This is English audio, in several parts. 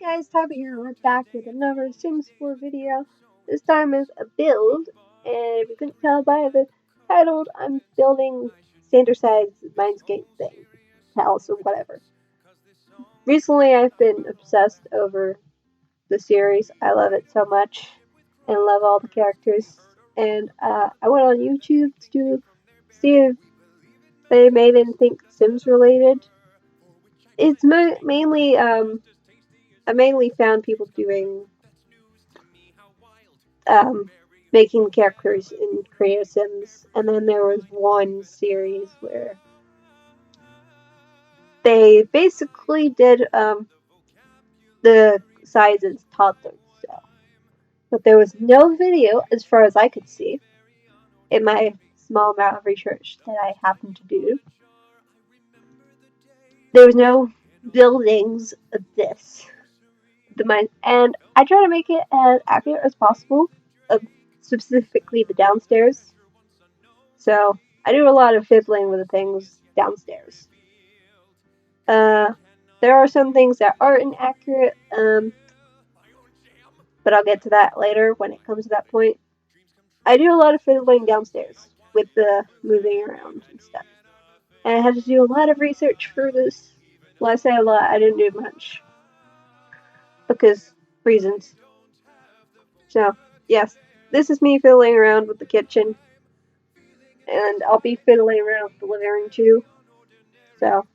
guys, Tyler here. We're back with another Sims 4 video. This time is a build, and if you couldn't tell by the title, I'm building standard size Mindscape thing, house or whatever. Recently, I've been obsessed over the series. I love it so much, and love all the characters. And I went on YouTube to see if they made anything Sims related. It's mainly I mainly found people doing um, making characters in Creative Sims, and then there was one series where they basically did the sizes toddlers. So, but there was no video, as far as I could see, in my small amount of research that I happened to do. There was no buildings of this. And I try to make it as accurate as possible, specifically the downstairs. So I do a lot of fiddling with the things downstairs. There are some things that are inaccurate, but I'll get to that later when it comes to that point. I do a lot of fiddling downstairs with the moving around and stuff. And I had to do a lot of research for this. When I say a lot, I didn't do much. Because reasons. So, yes, this is me fiddling around with the kitchen. And I'll be fiddling around with the living room too. So.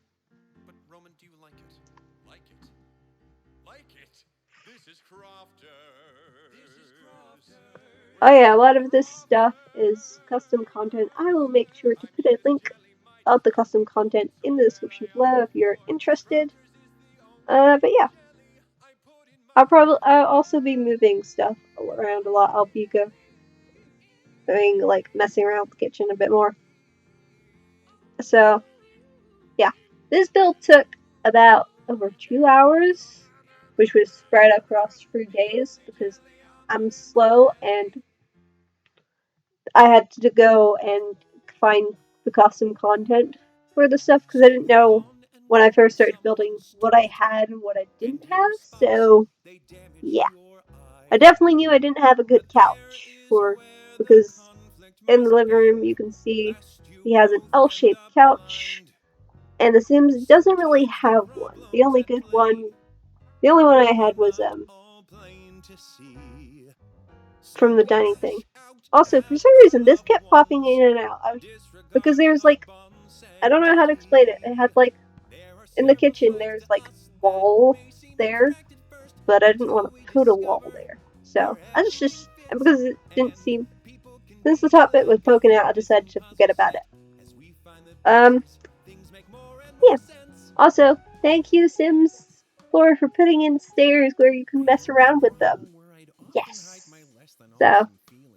Oh yeah, a lot of this stuff is custom content. I will make sure to put a link of the custom content in the description below if you're interested. But yeah. I'll also be moving stuff around a lot. I'll be going like messing around with the kitchen a bit more. So yeah. This build took about over 2 hours, which was spread across 3 days because I'm slow and I had to go and find the custom content for the stuff because I didn't know when I first started building what I had and what I didn't have. So yeah, I definitely knew I didn't have a good couch because in the living room you can see he has an L-shaped couch, and The Sims doesn't really have one. The only one I had was from the dining thing. Also, for some reason, this kept popping in and out because there's like, I don't know how to explain it. It had like in the kitchen there's like wall there, but I didn't want to put a wall there, so I just because it didn't seem since the top bit was poking out, I decided to forget about it. Yeah. Also, thank you, Sims 4, for putting in stairs where you can mess around with them. Yes. So,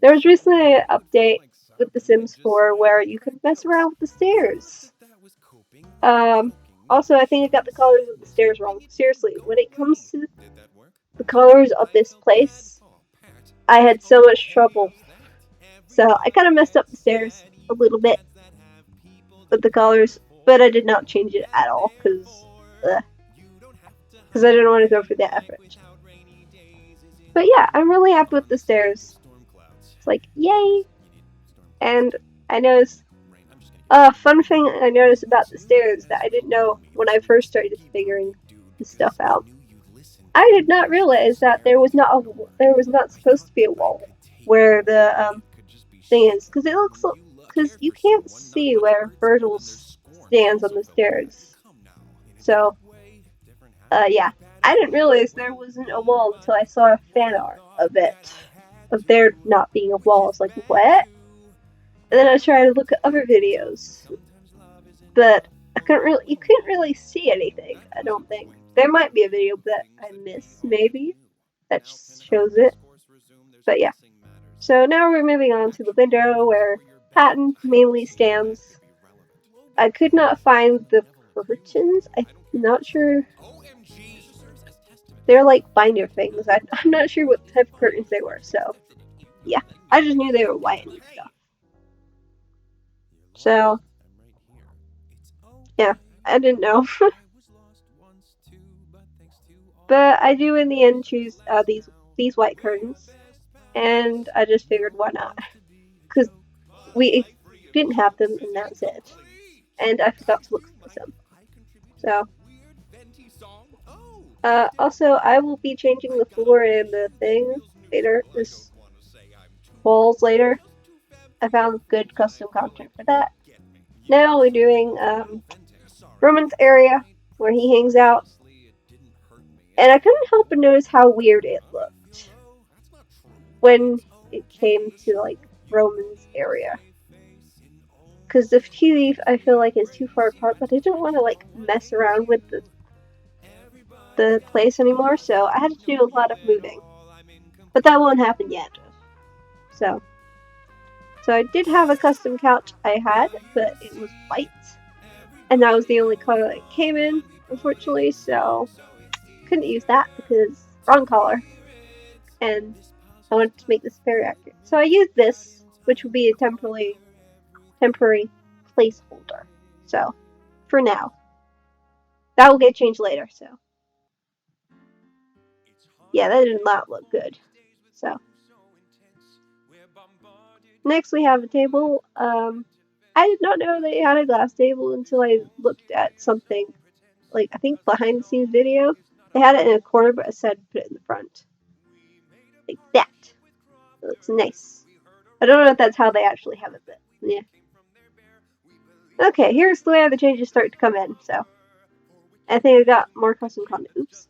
there was recently an update with The Sims 4 where you could mess around with the stairs. Also, I think I got the colors of the stairs wrong. Seriously, when it comes to the colors of this place, I had so much trouble. So, I kind of messed up the stairs a little bit with the colors, but I did not change it at all because I didn't want to go for the effort. But yeah, I'm really happy with the stairs. It's like, yay! And I noticed fun thing I noticed about the stairs that I didn't know when I first started figuring the stuff out. I did not realize that there was not supposed to be a wall where the thing is, because you can't see where Virgil stands on the stairs. So yeah, I didn't realize there wasn't a wall until I saw a fan art of it, of there not being a wall. I was like, what? And then I tried to look at other videos, but you couldn't really see anything, I don't think. There might be a video that I missed, maybe, that shows it. But yeah. So now we're moving on to the window where Patton mainly stands. I could not find the curtains. I'm not sure. They're like binder things. I'm not sure what type of curtains they were, so yeah. I just knew they were white and stuff. So yeah, I didn't know. But I do in the end choose these white curtains, and I just figured why not? Because we didn't have them, and that's it. And I forgot to look for some. So, also, I will be changing the floor and the thing later. This walls later. I found good custom content for that. Now we're doing Roman's area where he hangs out, and I couldn't help but notice how weird it looked when it came to like Roman's area. Because the TV I feel like is too far apart, but I don't want to like mess around with the place anymore, so I had to do a lot of moving. But that won't happen yet. So I did have a custom couch I had, but it was white. And that was the only color that it came in, unfortunately, so couldn't use that because wrong color. And I wanted to make this very accurate. So I used this, which will be a temporary placeholder. So for now. That will get changed later, so. Yeah, that did not look good. So. Next we have a table. I did not know they had a glass table until I looked at something, like I think behind the scenes video. They had it in a corner, but I said put it in the front. Like that. It looks nice. I don't know if that's how they actually have it, but yeah. Okay, here's the way the changes start to come in, so. I think I got more custom content. Oops.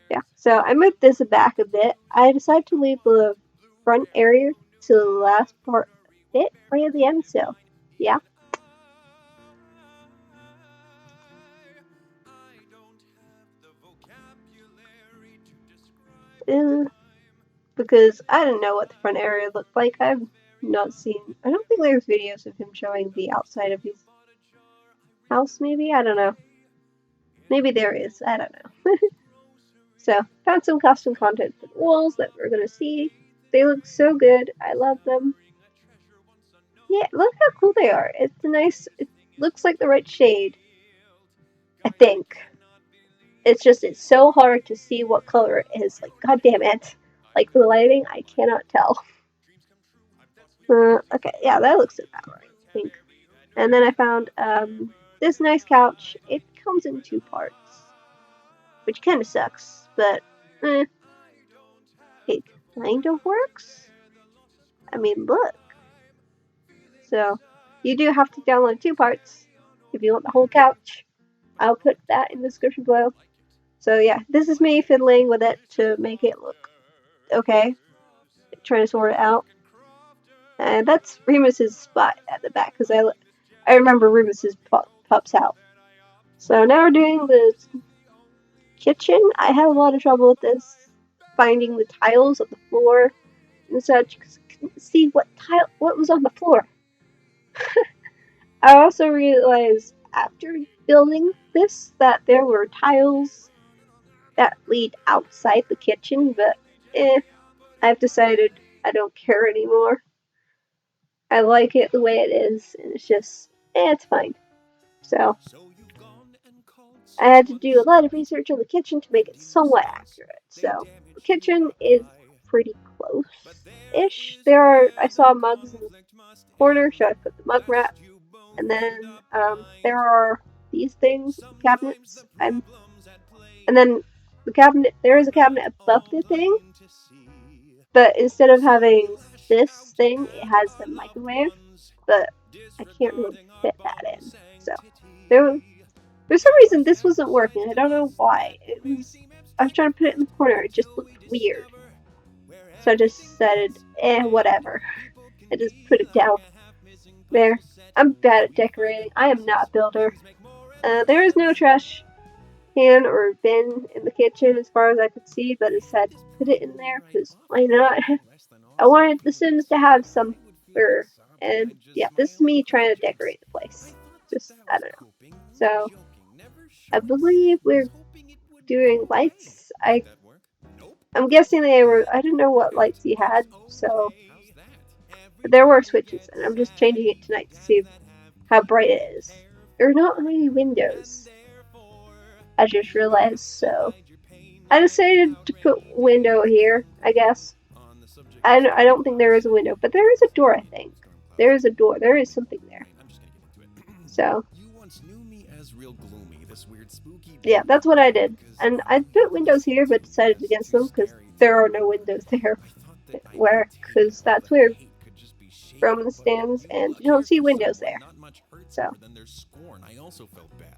Yeah, so I moved this back a bit. I decided to leave the front area to the last part bit right at the end, so yeah. Because I didn't know what the front area looked like. I've not seen. I don't think there's videos of him showing the outside of his house. Maybe I don't know. Maybe there is. I don't know. So found some custom content for the walls that we're gonna see. They look so good. I love them. Yeah, look how cool they are. It's a nice. It looks like the right shade. I think. It's just it's so hard to see what color it is. Like, god damn it. Like for the lighting, I cannot tell. Okay, yeah, that looks about right, I think. And then I found this nice couch. It comes in two parts, which kind of sucks, but it kind of works. I mean, look. So you do have to download two parts if you want the whole couch. I'll put that in the description below. So yeah, this is me fiddling with it to make it look okay. Trying to sort it out. And that's Remus's spot at the back because I remember Remus's pops out. So now we're doing the kitchen. I had a lot of trouble with this, finding the tiles on the floor and such because I couldn't see what was on the floor. I also realized after building this that there were tiles that lead outside the kitchen, but I've decided I don't care anymore. I like it the way it is, and it's just, it's fine. So, I had to do a lot of research on the kitchen to make it somewhat accurate. So, the kitchen is pretty close-ish. I saw mugs in the corner, so I put the mug wrap. And then, there are these things, cabinets, and then there is a cabinet above the thing, but instead of having this thing, it has the microwave, but I can't really fit that in. So for some reason this wasn't working. I don't know why. I was trying to put it in the corner. It just looked weird. So I just decided, whatever. I just put it down there. I'm bad at decorating. I am not a builder. There is no trash can or bin in the kitchen as far as I could see, but instead put it in there because why not? I wanted the Sims to have some fur, and yeah, this is me trying to decorate the place. Just, I don't know. So, I believe we're doing lights. I'm guessing I don't know what lights he had, so there were switches, and I'm just changing it tonight to see how bright it is. There are not many windows. I just realized, so I decided to put window here, I guess. I don't think there is a window, but there is a door, I think. There is a door. There is something there. So, yeah, that's what I did. And I put windows here, but decided against them because there are no windows there. Because that's where Roman stands, and you don't see windows there.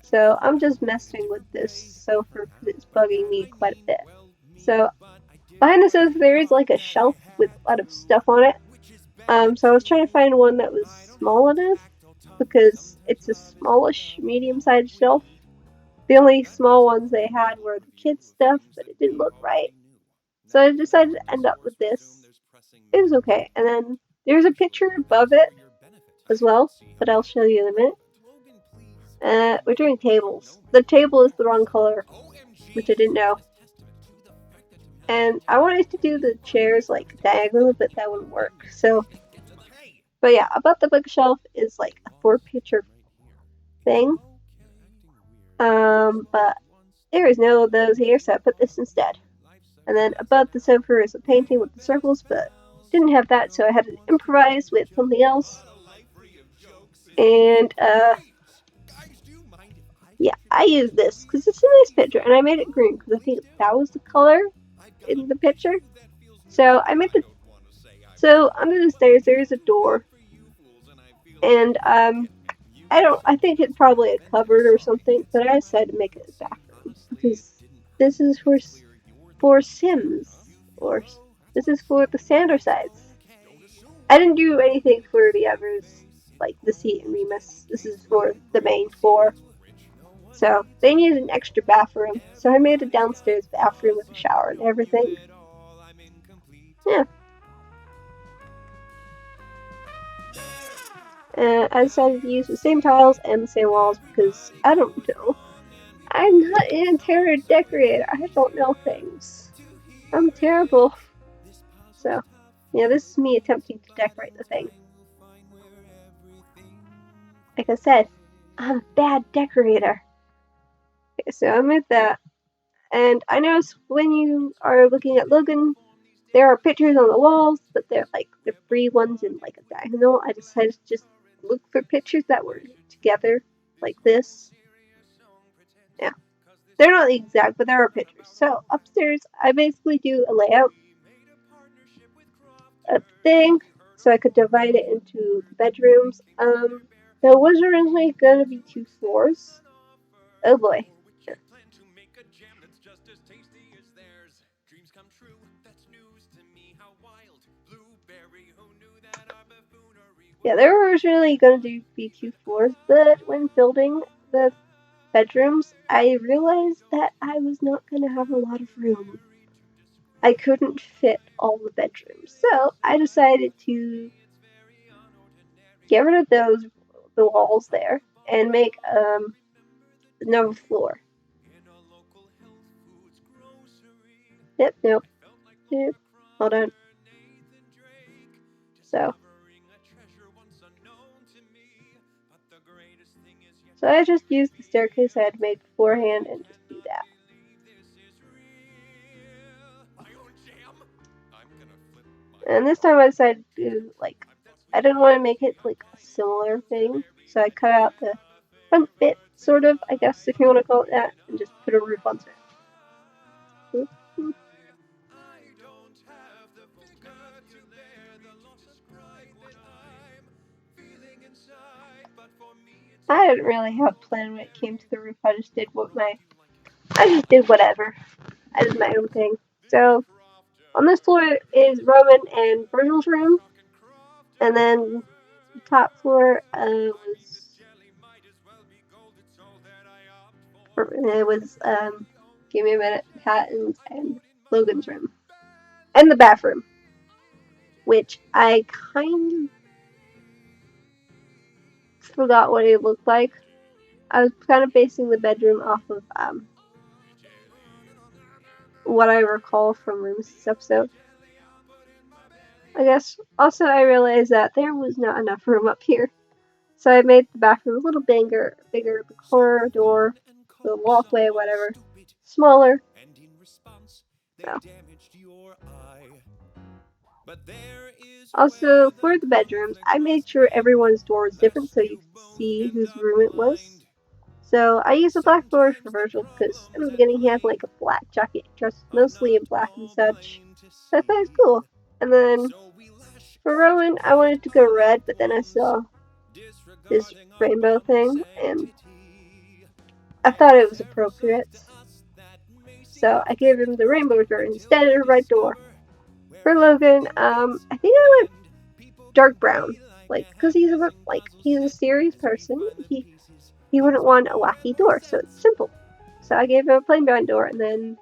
So I'm just messing with this sofa because it's bugging me quite a bit. So behind the sofa there is like a shelf with a lot of stuff on it. So I was trying to find one that was small enough because it's a smallish, medium-sized shelf. The only small ones they had were the kids' stuff, but it didn't look right. So I decided to end up with this. It was okay. And then there's a picture above it as well, but I'll show you in a minute. We're doing tables. The table is the wrong color, which I didn't know. And I wanted to do the chairs like diagonal, but that wouldn't work. So, but yeah, above the bookshelf is like a 4-picture thing. But there is no of those here, so I put this instead. And then above the sofa is a painting with the circles, but didn't have that, so I had to improvise with something else. And yeah, I used this because it's a nice picture, and I made it green because I think that was the color in the picture. So I made the so under the stairs there is a door, and I think it's probably a cupboard or something, but I decided to make it a bathroom because this is for Sims, or this is for the standard size. I didn't do anything for the others, like the seat and Remus. This is for the main floor. So they needed an extra bathroom, so I made a downstairs bathroom with a shower and everything. Yeah. I decided to use the same tiles and the same walls because I don't know. I'm not an interior decorator. I don't know things. I'm terrible. So, yeah, this is me attempting to decorate the thing. Like I said, I'm a bad decorator. Okay, so I made that. And I noticed when you are looking at Logan, there are pictures on the walls, but they're like the free ones in like a diagonal. I decided to just look for pictures that were together, like this. Yeah. They're not exact, but there are pictures. So upstairs, I basically do a layout, a thing, so I could divide it into the bedrooms. There was originally gonna be 2 floors. Oh boy. Yeah, there were originally gonna be 2 floors, but when building the bedrooms, I realized that I was not gonna have a lot of room. I couldn't fit all the bedrooms. So I decided to get rid of the walls there and make another floor. Nope. Hold on. So I just used the staircase I had made beforehand and just do that. And this time I decided to do I didn't want to make it like a similar thing, so I cut out the front bit, sort of, I guess if you want to call it that, and just put a roof on it. I didn't really have a plan when it came to the roof. I just did whatever. I did my own thing. So on this floor is Roman and Virgil's room, and then the top floor was give me a minute, Patton's and Logan's room, and the bathroom, which I kind of forgot what it looked like. I was kind of basing the bedroom off of what I recall from Rooms' episode, I guess. Also, I realized that there was not enough room up here, so I made the bathroom a little bigger, the corridor, the walkway, whatever, smaller. So. Also, for the bedrooms, I made sure everyone's door is different so you could see whose room it was. So I used a black door for Virgil because in the beginning he had like a black jacket dressed mostly in black and such. So I thought it was cool. And then for Rowan, I wanted to go red, but then I saw this rainbow thing and I thought it was appropriate. So I gave him the rainbow door instead of the red door. For Logan, I think I went dark brown, like because he's a serious person. He wouldn't want a wacky door, so it's simple. So I gave him a plain brown door, and then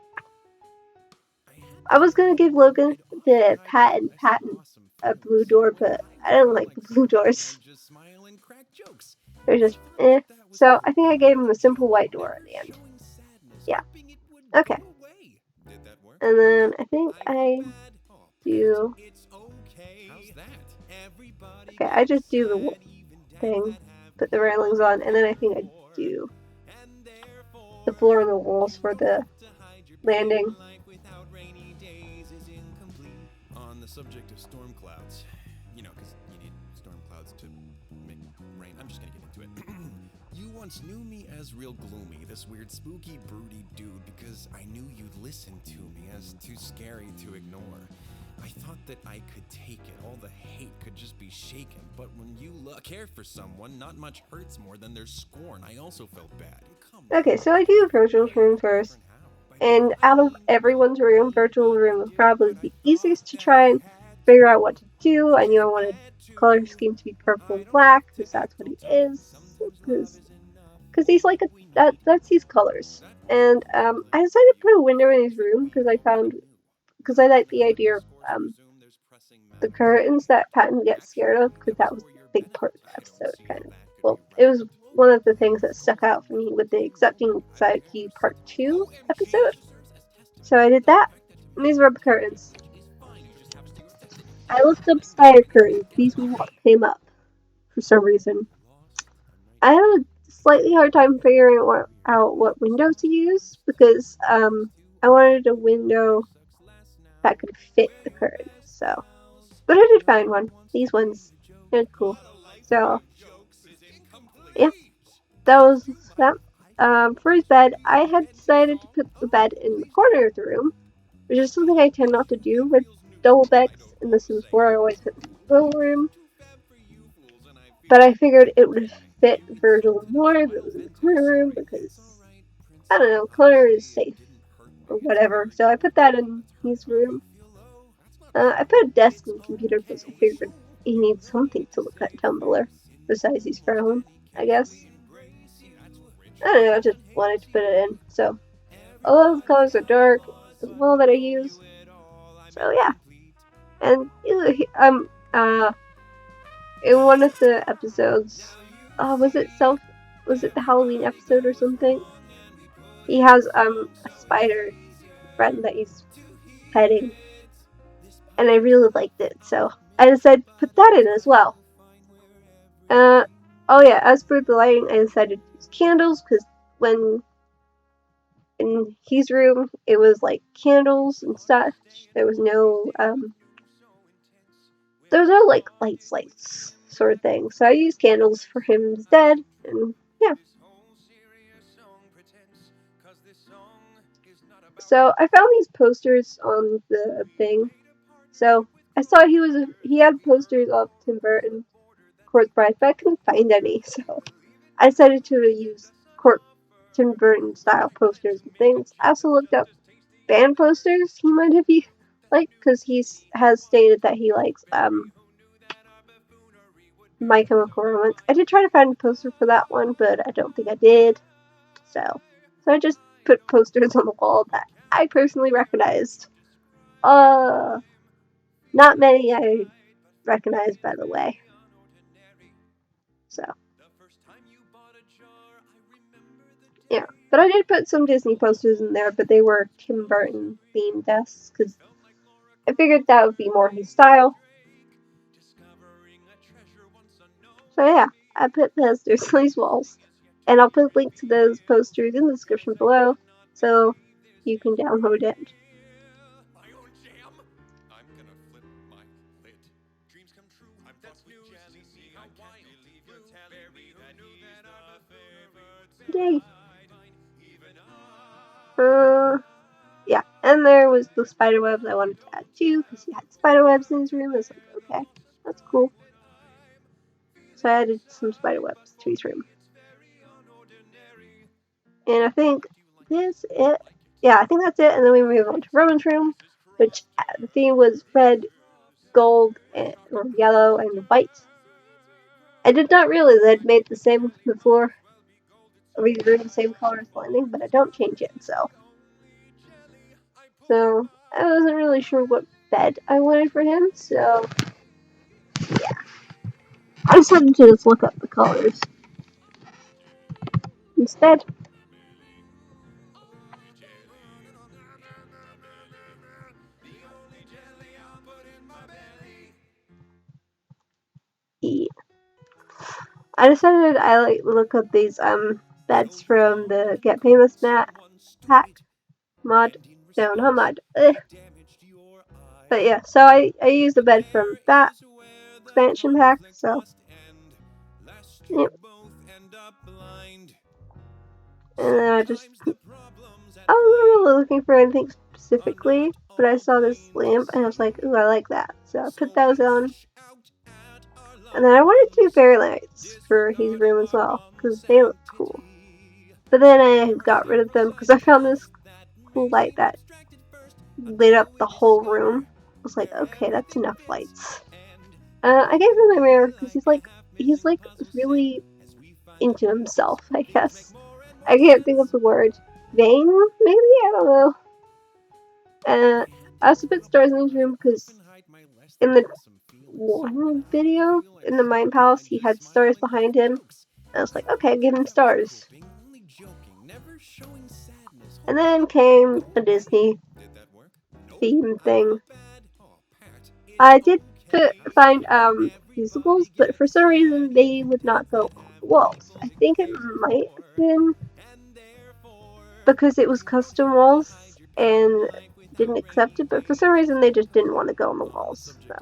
I was gonna give Logan the patent a blue door, but I didn't like the blue doors. They're just eh. So I think I gave him a simple white door at the end. Yeah. Okay. And then I think I do. Okay, I just do the thing, put the railings on, and then I think I do the floor and the walls for the landing. On the subject of storm clouds, because you need storm clouds to make rain. I'm just gonna get into it. You once knew me as real gloomy, this weird, spooky, broody dude, because I knew you'd listen to me as too scary to ignore. I thought that I could take it, all the hate could just be shaken, but when you care for someone, not much hurts more than their scorn. I also felt bad. Okay, so I do Virgil's room first, and out of everyone's room, Virgil's room was probably the easiest to try and figure out what to do. I knew I wanted color scheme to be purple and black, because that's what he is, because he's like that's his colors. And I decided to put a window in his room because I like the idea of the curtains that Patton gets scared of, because that was a big part of the episode, kind of. Well, it was one of the things that stuck out for me with the Accepting Anxiety Part 2 episode. So I did that, and these were the curtains. I looked up spider curtains. These were what came up for some reason. I had a slightly hard time figuring out what window to use because I wanted a window that could fit the curtains. So, but I did find one. These ones, they're cool. So, yeah, that was that. For his bed, I had decided to put the bed in the corner of the room, which is something I tend not to do with double beds in The Sims 4. I always put it in the little room. But I figured it would fit Virgil more if it was in the corner room because, I don't know, corner is safe or whatever. So I put that in his room. I put a desk and computer because I figured he needs something to look at down below besides his phone, I guess. I don't know, I just wanted to put it in. So all of the colors are dark as well that I use. So yeah. And in one of the episodes, was it the Halloween episode or something? He has a spider friend that he's petting, and I really liked it, so I decided to put that in as well. Oh yeah, as for the lighting, I decided to use candles because when in his room it was like candles and such. There was no like lights sort of thing. So I used candles for him instead, and yeah. So I found these posters on the thing. So I saw he had posters of Tim Burton, Court Bride, but I couldn't find any. So I decided to use Tim Burton style posters and things. I also looked up band posters he might have liked because he has stated that he likes My Chemical Romance. I did try to find a poster for that one, but I don't think I did. So I just put posters on the wall that I personally recognized. Not many I recognize, by the way. So yeah, but I did put some Disney posters in there, but they were Tim Burton themed desks because I figured that would be more his style. So yeah, I put posters on these walls, and I'll put a link to those posters in the description below, so you can download it. day. Yeah, and there was the spider webs I wanted to add too, because he had spider webs in his room. I was like, okay, that's cool. So I added some spider webs to his room. And I think this it. Yeah, I think that's it. And then we move on to Roman's room, which the theme was red, gold, or yellow, and white. I did not realize I'd made the floor of his room the same color as the landing, but I don't change it, so I wasn't really sure what bed I wanted for him, so yeah. I decided to just look up the colors instead. Yeah. I decided I like look up these beds from the Get Famous pack mod. No, not mod. But yeah, so I used a bed from that expansion pack. So yep. And then I wasn't really looking for anything specifically, but I saw this lamp and I was like, ooh, I like that. So I put those on. And then I wanted two fairy lights for his room as well, because they look cool. But then I got rid of them because I found this cool light that lit up the whole room. I was like, okay, that's enough lights. I gave him my mirror because he's like really into himself, I guess. I can't think of the word. Vain, maybe? I don't know. I also put stars in his room because in the one video, in the Mind Palace, he had stars behind him. I was like, okay, give him stars. And then came a Disney theme thing. I did find musicals, but for some reason they would not go on the walls. I think it might have been because it was custom walls and didn't accept it, but for some reason they just didn't want to go on the walls. So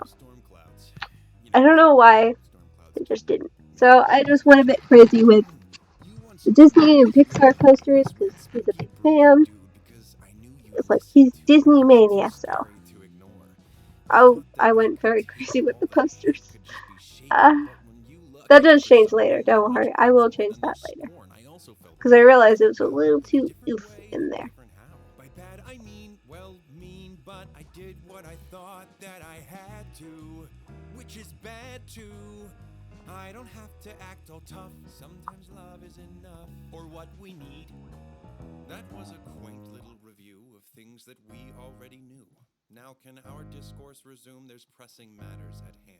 I don't know why they just didn't. So I just went a bit crazy with the Disney and Pixar posters because he's a big fan. It's like he's Disney mania, so I went very crazy with the posters. Uh, that does change later. Don't worry, I will change that later because I realized it was a little too oof in there. By bad I mean well mean, but I did what I thought that I had to, which is bad too. I don't have to act all tough. Sometimes love is enough, or what we need. That was a quaint little review of things that we already knew. Now can our discourse resume? There's pressing matters at hand.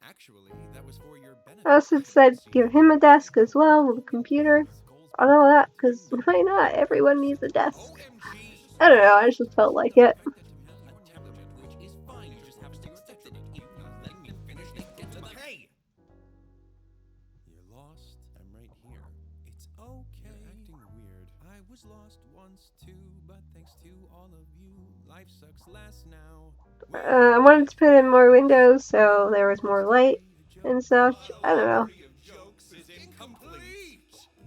Actually, that was for your benefit. I also said give him a desk as well with a computer. I don't know that because why not? Everyone needs a desk. I don't know. I just felt like it. Hey! You're lost. I'm right here. It's okay. You're acting weird. I was lost once too, but thanks to all of you, life sucks less now. I wanted to put in more windows so there was more light and such. I don't know.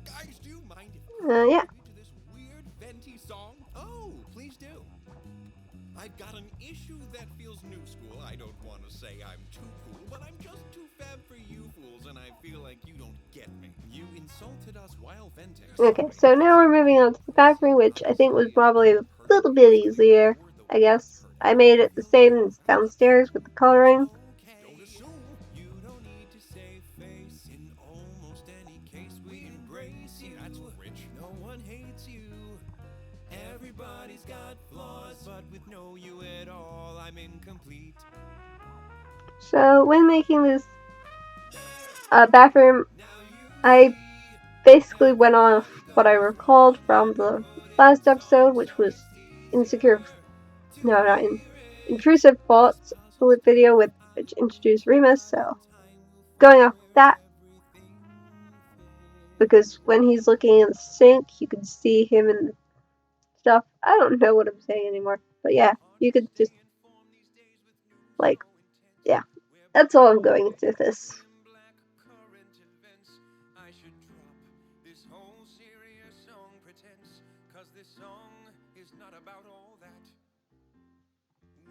Guys, do you mind if Yeah. to this weird venti song? Oh, please do. I've got an issue that feels new school. I don't want to say I'm too cool, but I'm just too fab for you fools, and I feel like you don't get me. You insulted us while venting. Okay, so now we're moving on to the bathroom, which I think was probably a little bit easier, I guess. I made it the same as downstairs with the coloring. Don't assume you don't need to save face. In almost any case, we embrace you. That's rich. No one hates you. Everybody's got flaws, but with no you at all, I'm incomplete. So when making this bathroom, I basically went off what I recalled from the last episode, which was intrusive thoughts video which introduced Remus. So going off that, because when he's looking in the sink, you can see him and stuff. I don't know what I'm saying anymore, but yeah, you could just yeah, that's all I'm going into this. is not about all that.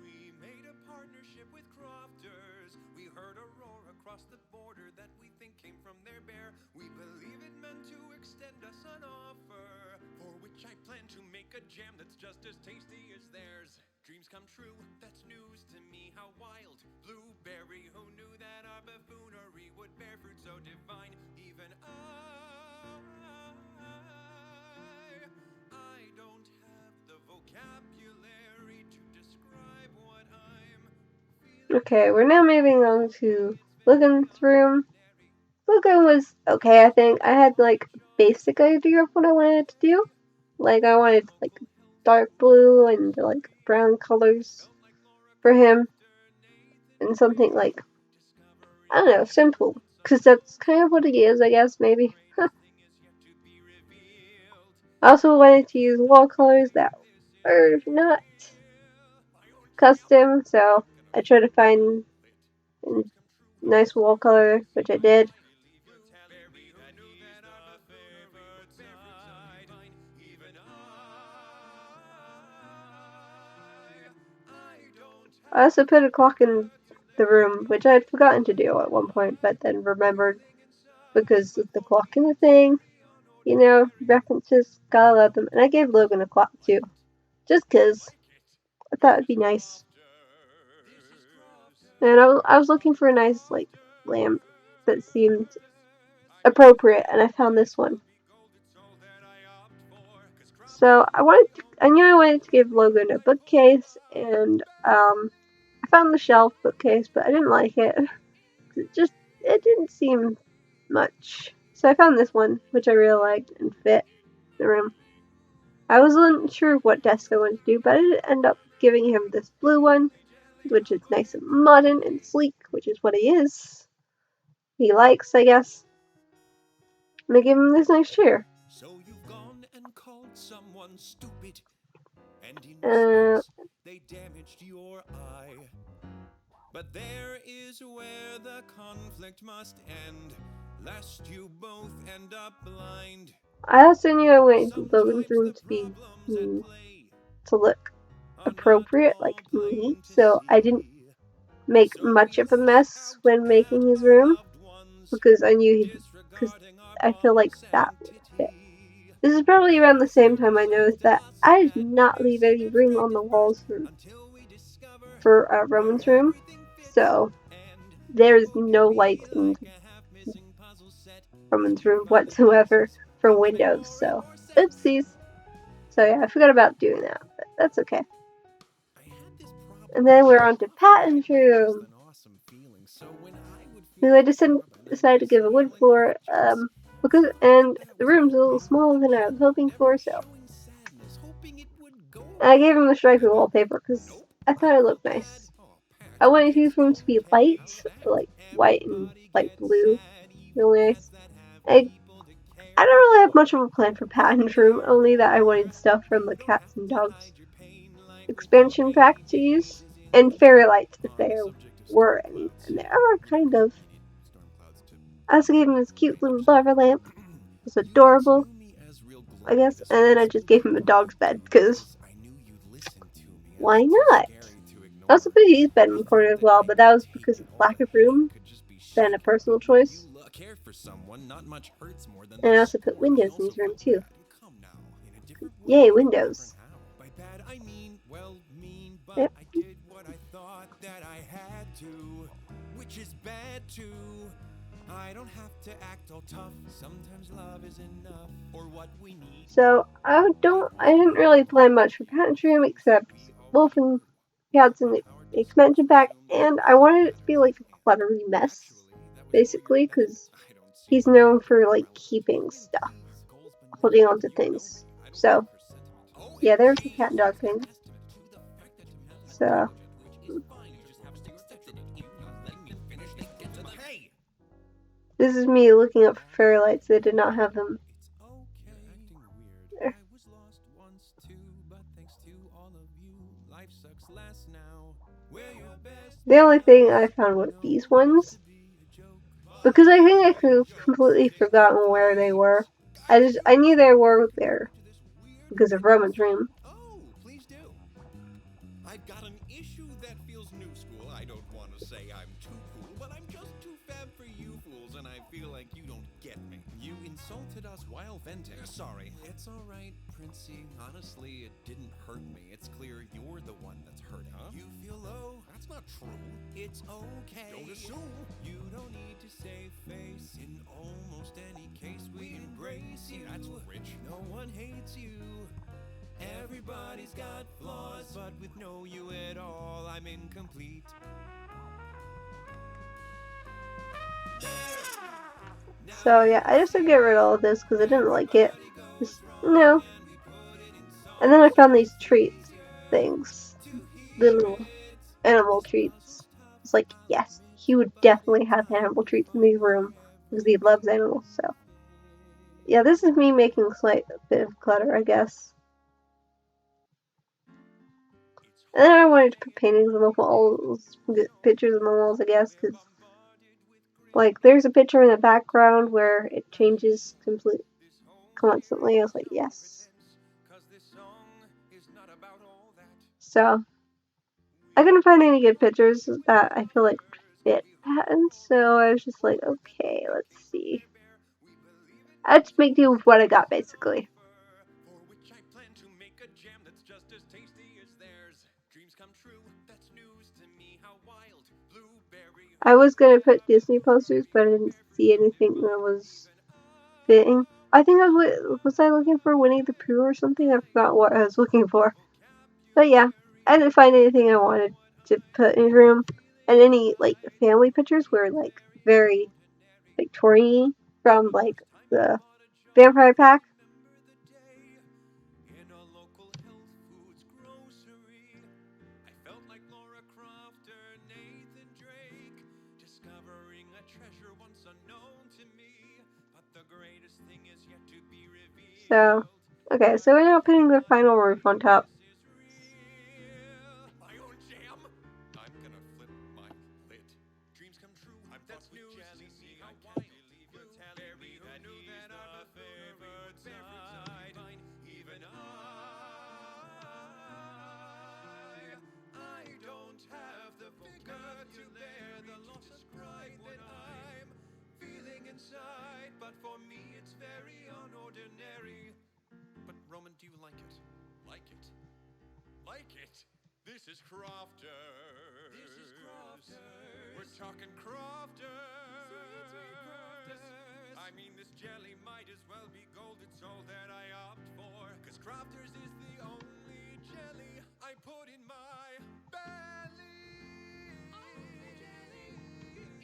We made a partnership with crofters. We heard a roar across the border that we think came from their bear. We believe it meant to extend us an offer, for which I plan to make a jam that's just as tasty as theirs. Dreams come true, that's news to me, how wild. Blueberry, who knew that our buffoonery would bear fruit so divine? Even I don't have the vocabulary to describe what I'm feeling. Okay, we're now moving on to Logan's room. Logan was okay, I think. I had like basic idea of what I wanted to do. Like I wanted like dark blue and like brown colors for him, and something like, I don't know, simple, because that's kind of what he is, I guess, maybe. I also wanted to use wall colors that are not custom, so I tried to find a nice wall color, which I did. I also put a clock in the room, which I had forgotten to do at one point, but then remembered because of the clock in the thing. You know, references, gotta love them. And I gave Logan a clock too, just cause I thought it'd be nice. And I was looking for a nice like lamp that seemed appropriate, and I found this one. So I knew I wanted to give Logan a bookcase, and I found the shelf bookcase, but I didn't like it. It didn't seem much. So I found this one, which I really liked and fit the room. I wasn't sure what desk I wanted to do, but I did end up giving him this blue one, which is nice and modern and sleek, which is what he is. He likes, I guess. And I gave him this nice chair. So you've gone and called someone stupid, and in response, they damaged your eye. But there is where the conflict must end, lest you both end up blind. I also knew I wanted Logan's room to be to look appropriate, like neat, so I didn't make much of a mess when making his room, because I feel like that would fit. This is probably around the same time I noticed that I did not leave any room on the walls for Roman's room, so there's no light in Roman's room whatsoever from windows, so oopsies. So yeah, I forgot about doing that, but that's okay. And then we're on to Patton's room, who I decided to give a wood floor, and the room's a little smaller than I was hoping for, so I gave him the stripy wallpaper because I thought it looked nice. I wanted his room to be light, like white and light blue, really nice. I don't really have much of a plan for Patton's room, only that I wanted stuff from the Cats and Dogs expansion pack to use, and fairy lights if there were any, and there are kind of. I also gave him this cute little lava lamp. It's adorable, I guess, and then I just gave him a dog's bed, because why not? I also put his bed in the corner as well, but that was because of lack of room than a personal choice. And I also put windows in his room too. Yay, windows. Yep. Which is bad too. I don't have to act all tough. Sometimes love is enough for what we need. So I didn't really plan much for Patton's room except Wolf and Cats in the expansion pack, and I wanted it to be like a cluttery mess, basically, because he's known for like keeping stuff, holding on to things. So yeah, there's the cat and dog thing. So this is me looking up for fairy lights. They did not have them. There. The only thing I found were these ones, because I think I could have completely forgotten where they were. I knew they were there because of Roman's room, I've got an issue that feels new school. I don't want to say I'm too cool, but I'm just too fab for you fools, and I feel like you don't get me. You insulted us while venting. Sorry. It's all right, Princey. Honestly, it didn't hurt me. It's clear you're the one that's hurting. Huh? You feel low? That's not true. It's okay. Don't assume. You don't need to save face. In almost any case, we embrace you. That's rich. No one hates you. Everybody's got flaws, but with no you at all, I'm incomplete. So yeah, I just had to get rid of all of this because I didn't like it. Just, no. And then I found these treats things. Little animal treats. It's like, yes, he would definitely have animal treats in the room because he loves animals, so. Yeah, this is me making a slight bit of clutter, I guess. And then I wanted to put paintings on the walls, pictures on the walls, I guess, because, like, there's a picture in the background where it changes constantly. I was like, yes. So, I couldn't find any good pictures that I feel like fit that, and so I was just like, okay, let's see. I just make do with what I got, basically. I was gonna put Disney posters, but I didn't see anything that was fitting. I think was I looking for Winnie the Pooh or something? I forgot what I was looking for. But yeah, I didn't find anything I wanted to put in his room. And any, like, family pictures were, like, very Victorian from, like, the Vampire Pack. So, okay, so we're now putting the final roof on top. But for me it's very unordinary. But Roman, do you like it? Like it? Like it? This is Crofters. This is Crofters. We're talking Crofters. I mean, this jelly might as well be gold. It's all that I opt for. Cause Crofters is the only jelly I put in my belly. Only jelly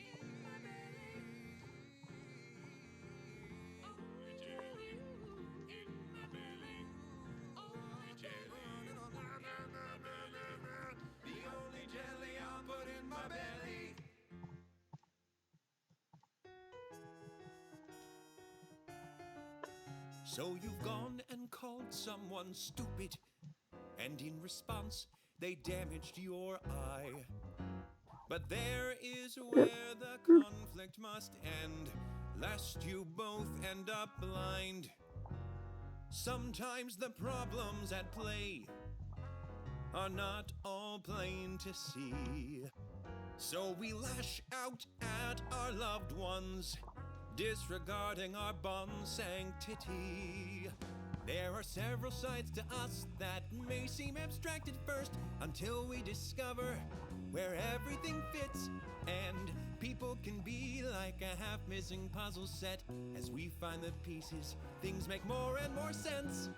in my belly. Only jelly in my belly. Only jelly. The only jelly I'll put in my belly. So you've gone and called someone stupid, and in response they damaged your eye. But there is where the conflict must end, lest you both end up blind. Sometimes the problems at play are not all plain to see. So we lash out at our loved ones, disregarding our bond sanctity. There are several sides to us that may seem abstract at first, until we discover where everything fits, and people can be like a half-missing puzzle set. As we find the pieces, things make more and more sense.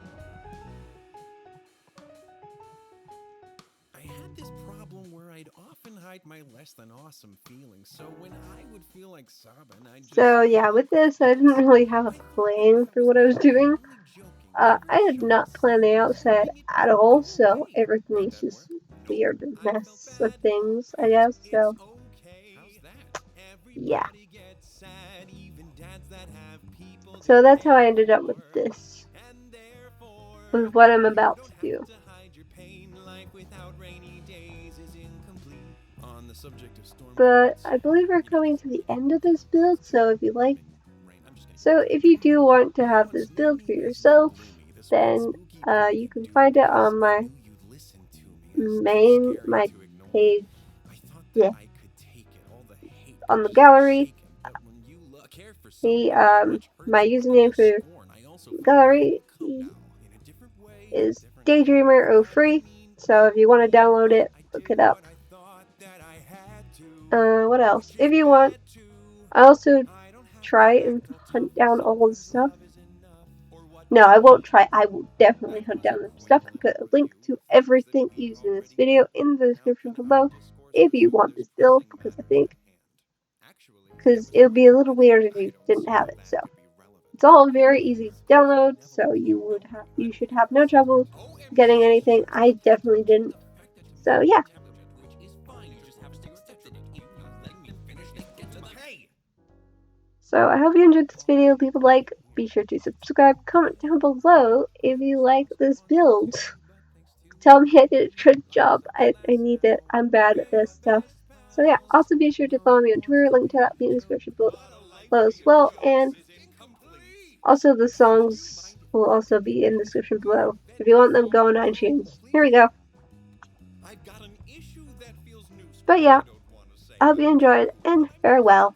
I had this problem where I'd often hide my less than awesome feelings, so when I would feel like sobbing, I'd just... So yeah, with this, I didn't really have a plan for what I was doing. I did not plan the outside at all, so everything's just weird mess of things, I guess. So yeah. So that's how I ended up with this, with what I'm about to do. But I believe we're coming to the end of this build, so if you do want to have this build for yourself, then you can find it on my my page, yeah, on the gallery. My username for gallery is Daydreamer03. So if you want to download it, look it up. What else? If you want, I also try and hunt down all the stuff. No, I won't try. I will definitely hunt down the stuff and put a link to everything used in this video in the description below if you want this build, because it would be a little weird if you didn't have it. So it's all very easy to download, so you should have no trouble getting anything. I definitely didn't. So yeah. So I hope you enjoyed this video. Leave a like, be sure to subscribe, comment down below if you like this build. Tell me I did a good job. I need it. I'm bad at this stuff. So yeah, also be sure to follow me on Twitter. Link to that in the description below as well. And also the songs will also be in the description below. If you want them, go on iTunes. Here we go. But yeah, I hope you enjoyed, and farewell.